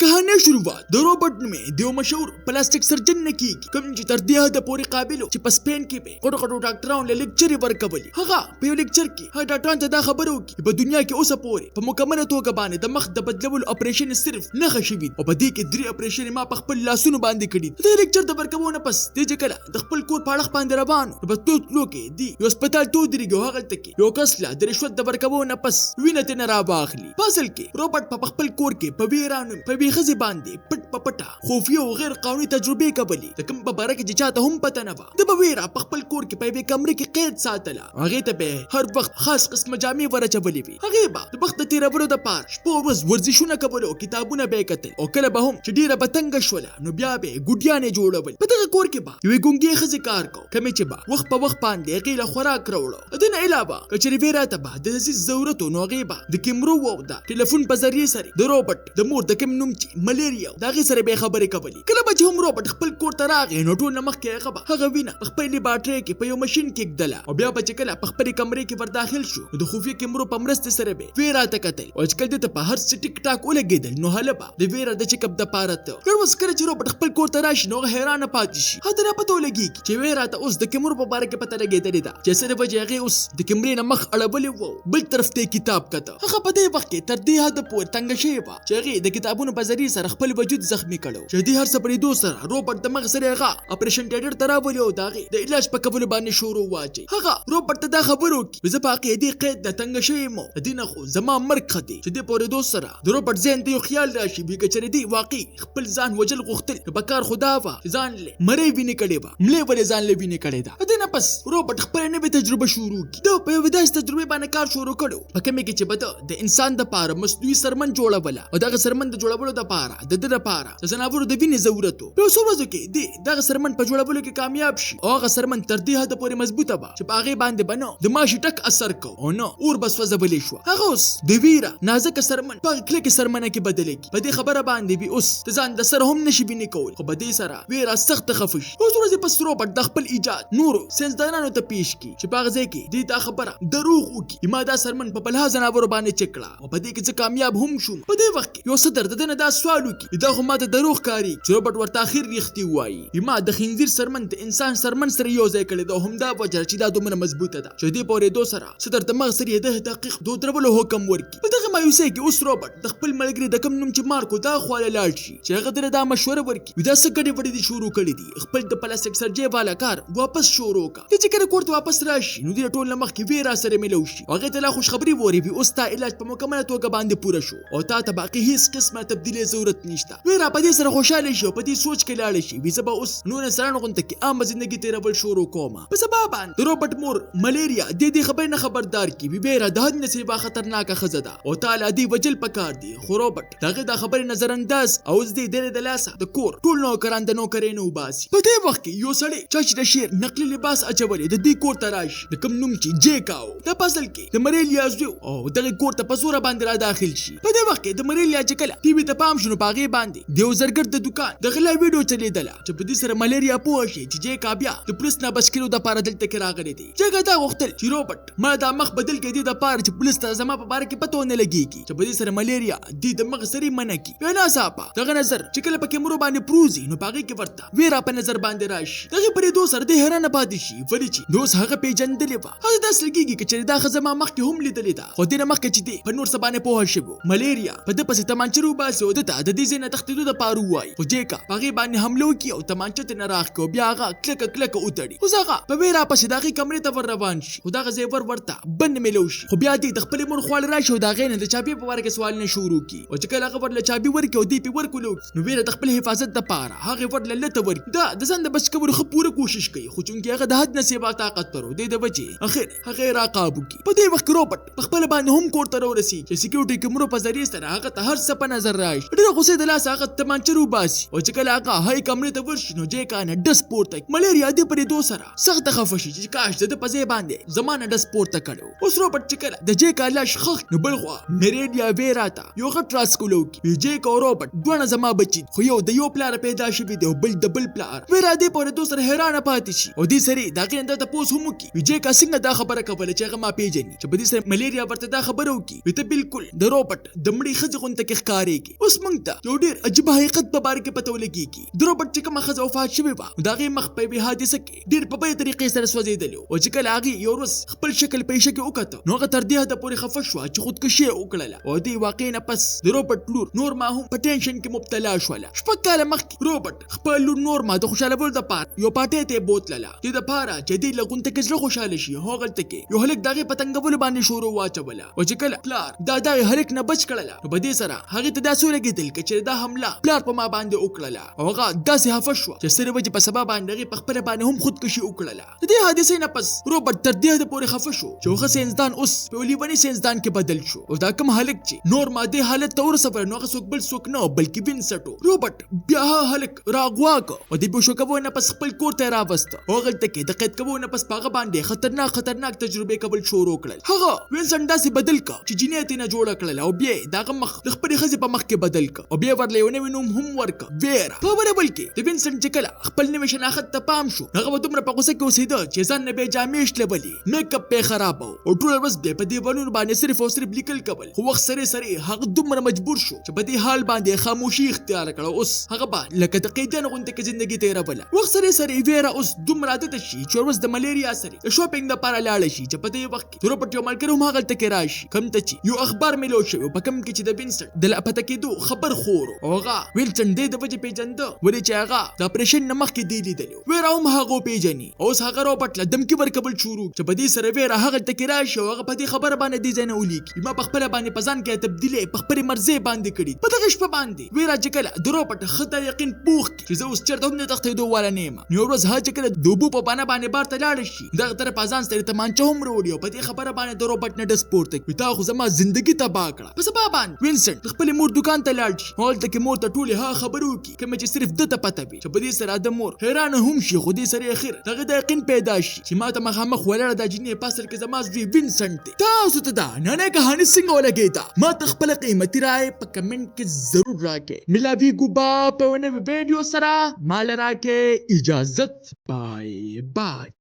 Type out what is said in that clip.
کہانی شروعات د روبوټ نومې د یو مشهور پلاستیک سرجن نه کیږي کوم چې تر دې حده پورې قابل چې په سپین کې به غټو ډاکټرانو له لیکچرې ورکولي. هغه په یو لیکچر کې هغه ډاکټرانو ته دا خبره وکړي په دنیا کې اوسه پورې په مکمله توګه باندې د مخ د بدلولو اپریشن صرف نښه شوي او په دې کې 3 اپریشن ما په خپل لاسونو باندې کړي. د لیکچر د ورکوونه پس د چې کله د خپل کور په اړه باندې روانو په توتلو کې دی یو هسپتال ته ودرېږي. هغلته کې یو کس لا د رشوت د ورکوونه پس وینه ترې نه راواخلي. په اصل کې روبوټ په خپل کور کې په ویرانو په بې ښځې باندې پټ په پټه خوفي او غیر قانوني تجربې کولې. د کوم په باره کې چې چاته هم پته نه وه. د به ویره په خپل کور کې په یوې کمرې کې قید ساتله. هغې ته به هر وخت خاص قسمه جامې ورچولې وې. هغې به د وخت د تېرولو دپاره شپه ورځ ورزشونه کول او کتابونه به یې کتل او کله به هم چې ډېره به تنګه شوله نو بیا به یې ګوډیانې جوړول. په دغه کور کې به یوې ګونګې ښځې کار کو کومې چې به وخت په وخت باندې هغې له خوراک راوړو. د دې نه علاوه که چېرې ویره ته به د عزیز ضرورت و نو هغې به د کیمرو او د ټلیفون په ذریعې سره د روبوټ د مور د کوم نوم چې ملیریا د هغې سره به یې خبرې کولې. کله به چې هم روبوټ خپل کور ته راغی نو ټول نه مخکې هغه به هغه وینه په خپلې باټرۍ کې په یو مشین کې ږدله او بیا به چې کله په خپلې کمرې کې ورداخل شو نو د خفیه کیمرو په مرستې سره به ویره ته کتل او چې کله ده ته په هر څه ټیک ټاک ولګېدل نو هله به د ویره د چیک اپ دپاره ته. نور اوس کله چې روبوټ خپل کور ته راشي نو هغه حیرانه پاتې شي. هغه ته را پته ولګېږي چې ویره ته اوس د کیمرو په باره کې پته لګېدلې ده چې څه د وجې هغې اوس د کیمرې نه مخ اړولی و بل طرف ته یې کتاب کته. هغه په دې وخت کې تر دې حده پورې تنګه شوې وه چې هغې د کتابونو په ذریعې سره خپل وجود زخمي کړو. چې دې هر څه په لیدو سره روبوټ د مغز سره هغه اپریشن تیټر ته راولي او د هغې د علاج په کولو باندې شروع واچوي. هغه روبوټ ته دا خبره وکړي زه په هغې دې قید نه تنګه شوی یم د دې نه خو زما مرګ ښه دی. چې دې په اورېدو سره د روبوټ ذهن ته یو خیال راشي وي که چېرې دی واقعي خپل ځان وژل غوښتل نو په کار خو دا وه چې ځان له مرۍ وینې کړې وه ملې ولې ځان له وینې کړې ده. د دې نه پس روبوټ خپله نوې تجربه شروع کړي. ده په یوې داسې تجربې باندې کار شروع کړو په کومې کې چې به ده د انسان دپاره مصنوعي سرمن جوړوله او دغه سرمن د جوړولو دپاره د ده دپاره د ځناورو د وینې ضرورت و. په یو څو ورځو کې دی دغه سرمن په جوړولو کې کامیاب شي او هغه سرمن تر دې حده پورې مضبوطه وه چې په هغې باندې به نه د ماشي ټک اثر کو او نه اور به سوځولې شوه. هغه اوس د ویره نازکه سرمن په هغه کلکې سرمنه کې بدلېږي. په دې خبره باندې به اوس د ځان د سره هم نشي وینې کول خو په دې سره ویره سخته خفه شي. اوس ورځې پس روبوټ د خپل ایجاد نورو ساینسدانانو ته پیش کړي چې په هغه ځای کې دې دا خبره دروغ وکړي. ما دا سرمن په بلها ځناورو باندې چک کړه او په دې کې زه کامیاب هم شوم. په دې وخت کې یو صدر د ده نه دا سوال وکړي دا خو ما ته دروغ ښکاري چې روبوټ ورته اخر ریښتې ووایي. ما د خنزیر سرمن د انسان سرمن سره یو ځای کړې ده او همدا وجه چې دا دومره مضبوطه ده. چې دې په اورېدو سره صدر د مغز سره یې د تحقیق درولو حکم ورکړي. په دغه مایوسۍ کې اوس روبوټ د خپل ملګري د کوم نوم چې مارکو دا خواله لاړ شي چې هغه دله دا مشوره ورکړي دا څه ګډې وډې دې شروع کړي دي خپل د پلاستیک سرجۍ والا کار واپس شروع کړه. دې چې کله کور ته واپس راشي نو دې ټول نه مخکې ویره سره میلو شي هغې ته لا خوشخبري وورېږي اوس ستا علاج په مکمله توګه باندې پوره شو او تا ته باقي هېڅ قسمه تبدیلۍ ضرورت نشته. ویره په دې سره خوشحاله شي او په دې سوچ کې لاړه شي زه به اوس نور انسانانو غونته کې عامه زندګي تېرول شروع کومه. په سبا باندې د روبوټ مور ملیریا دې خبرې نه خبردار کړي ویره د حد نه سیوا خطرناکه ښځه ده او تا له دې وجل پکار دي. خو روبوټ د هغې دا خبرې نظرانداز او اوس دې د لاسه د کور ټول نوکران د نوکرۍ نه وباسي. په دې وخت کې یو سړی چا چې د شیر نقلي لباس اچولی د دې کور ته راشي د کوم نوم چې جیکا و دا په اصل کې د مریلیا زوی او دغې کور ته په زوره باندې را داخل شي. په دې وخت کې د مریلیا چې کله ټي وي ته پام شو نو په هغې باندې د یو زرګر د دوکان د غلا ویډیو چلېدله چې په دې سره ملیریا پوه شي چې جیکا بیا د پولیس نه بچ کېدو دپاره دلته کې راغلی دی. جیکا دا غوښتل چې روبوټ ما دا مخ بدل کړي دې دپاره چې پولیس ته زما په باره کې پته ونه لګېږي چې په دې سره ملیریا دې د مغز سرې منع کړي. بیا ناڅاپه دغه نظر چې کله په کیمرو باندې پروزي نو په هغې کې ورته ویره په نظر باندې راشي. دغې په لیدو سره دې حیرانه پاتې شي ولې چې نو اوس هغه پېژندلې وه. هغه داسې لګېږي که چېرې دا ښځه ما مخکې هم لیدلې ده خو دې نه مخکې چې دې په نور څه باندې پوهه شوې ملیریا په ده پسې تمانچه روباسي او ده ته د دې ځای نه تښتېدو دپاره ووایي خو جیکا په هغې باندې حمله وکړي او تمانچه ترې نه راښکي او بیا هغه کلکه وتړي. اوس هغه په ویره پسې د هغې کمرې ته ور روان شي خو دغه ځای ورته بند میلو شي. خو بیا دې د خپلې مور خواله راشي او د هغې نه د چابي په باره کې سوالونه شروع کړي او چې کله هغه ورله چابي ورکړي او دې پې ورکولو نو ویره د خپل حفاظت دپاره هغې ورله لته ورکړي. دا د ځان د بچ کولو ښه پوره کوشش کوي خو چونکې هغه د حد نه سیوا طاقت پر و دې د وجې اخر هغې راقاب وکړي. په دې وخت کې روبوټ په خپله باندې هم کور ته راورسېږي چې سکیورټي کیمرو په ذریعې سره هغه ته هر څه په نظر راشي. ډېره غوسې د لاسه هغه تمانچه روباسي او چې کله هغه هغې کمرې ته ورشي نو جیکا نه ډس پورته کړي. ملیریا دې په لیدو سره سخته خفه شي چې کاش د ده په ځای باندې زما نه ډس پورته کړی و. اوس روبوټ چې کله د جیکا لاش خښ نو بل خوا مریلیا ویرا ته یو غټ راسکولو وکړي جیکا او روبوټ دواړه زما بچي خو یو د یو پلاره پیدا شوي دی او بل د بل پلار. ویرا دې په اورېدو سره حیرانه پاتې شي او دې سړي د هغې نه ده تپوس هم وکړي جیکا څنګه دا خبره کوله چې هغه ما پېژني چې په دې سره ملیریا ورته دا خبره وکړي ته بالکل د روبوټ د مړې ښځې غونته کې ښکارېږي. اوس اوس موږ ته یو ډېر عجیب حقیقت په باره کې پته ولګېږي. د روبرټ چې کومه ښځه وفات شوې وه د هغې مخ په یوې حادثه کې ډېر په بدې طریقې سره سوځېدلی و، چې کله هغې یو ورځ خپل شکل په عیشه کې وکته نو هغه تر دې حده پورې خفه شوه چې خودکشي یې وکړله. او دې واقعې نه پس د روبرټ لور نورما هم په ټینشن کې مبتلا شوله. 6 کاله مخکې روبرټ خپل لور نورما د خوشحالولو دپاره یو پارټۍ ته یې بوتلله، دې دپاره چې دې له غونډه کې زړه خوشحاله شي. هغلته کې یو هلک د هغې په تنګولو باندې شروع واچوله، او چې کله پلار دا دغه هلک نه بچ کړله نو په دې سره هغې ته داسې ولګېدل که چېرې دا حمله پلار په ما باندې وکړله، او هغه داسې خفه شوه چې سترې وجې په سبا باندې هغې په خپله باندې هم خودکشي وکړله. د دې حادثې نه پس روبرټ تر دې حده پورې خفه شو چې هغه ساینسدان اوس په یو لیوني ساینسدان کې بدل شو، او دا کوم هلک چې نورما دې حالت ته ورسوله نو هغه څوک بل څوک نه بلکې وینسټ و. روبرټ بیا هغه هلک راغوا کړ او د بېهوشه کولو نه پس خپل کور ته یې راوسته، او هغلته کې د قید کولو نه پس په هغه باندې خطرناک تجربې کول شروع کړل. هغه وینسټ داسې بدل کړ چې جینۍ یې ترېنه جوړه کړله، او بیا یې د هغه مخ د خپلې ښځې په مخ کې بدل کړ، او بیا یې ورله یو نوی نوم هم ورکړ، ویرا. په بله بل کې د وینسټ چې کله خپل نوي شناخت ته پام شو هغه به دومره په غوسه کې اوسېده چې ځان نه به یې جامې شلولې، میک اپ یې خراب و، او ټوله ورځ بیا په دیوالونو باندې صرف او صرف لیکل کول. خو وخت سره هغه دومره مجبور شو چې په دې حال باندې خاموشي اختیار کړه. اوس هغه به لکه د قیدیانو غوندې کې زندګي تېروله. وخت سره ویرا اوس دومره عادته شي چې ورځ د ملیریا سره د شاپینګ دپاره لاړه شي، چې په دې وخت کې د روبرټ یو ملګری هم هغلته کې راشي، کوم ته چې یو اخبار میلو شوی په کوم کې چې د وینسټ د لاپته کېدو خبر خور و، او هغه ویلسن دې د وجې پیژنده ولې چې هغه د اپریشن نه مخکې دی لیدلی. ویرا هم هغه وپېژني، اوس هغه روبرټ له دمکي ورکول شروع چې په دې سره ویرا هغلته کې راشي او هغه په دې خبره باندې دې ځای نه ولیکي. ما په خپله باندې په ځان کې تبدیلې په خپلې مرضۍ باندې کړي. په دغه شپه باندې ویرا چې کله د روبرټ ښه ته یقین پوخ کړي چې زه اوس چېرته هم د تښتېدو واله نه یم، نو یو ورځ هغه چې کله د اوبو په بانه باندې بار ته لاړه شي دغه طرف ځان سره تمانچه هم راوړي، او په دې خبره باندې د روبرټ نه ډز پورته کړي، تا خو زما زندګي تباه کړه. په سبا باندې وینسټ د خپلې مور دکان ته لاړ شي، هلته کې مور ته ټولې هغه خبرې وکړي کومې چې صرف ده ته پته وي، چې په دې سره د مور حیرانه هم شي، خو دې سره اخر دغه د یقین پیدا شي چې ما ته مخامخ ولاړه دا جینۍ په اصل کې زما زوی وینسټ دی. تاسو ته دا نننۍ کهاني څنګه ولګېده؟ ما ته خپله قیمتي رایې په کمنټ کې ضرور راکړئ. ملاویږو به په یوه نوي ویډیو سره، ما له راکړئ اجازت. بای بای.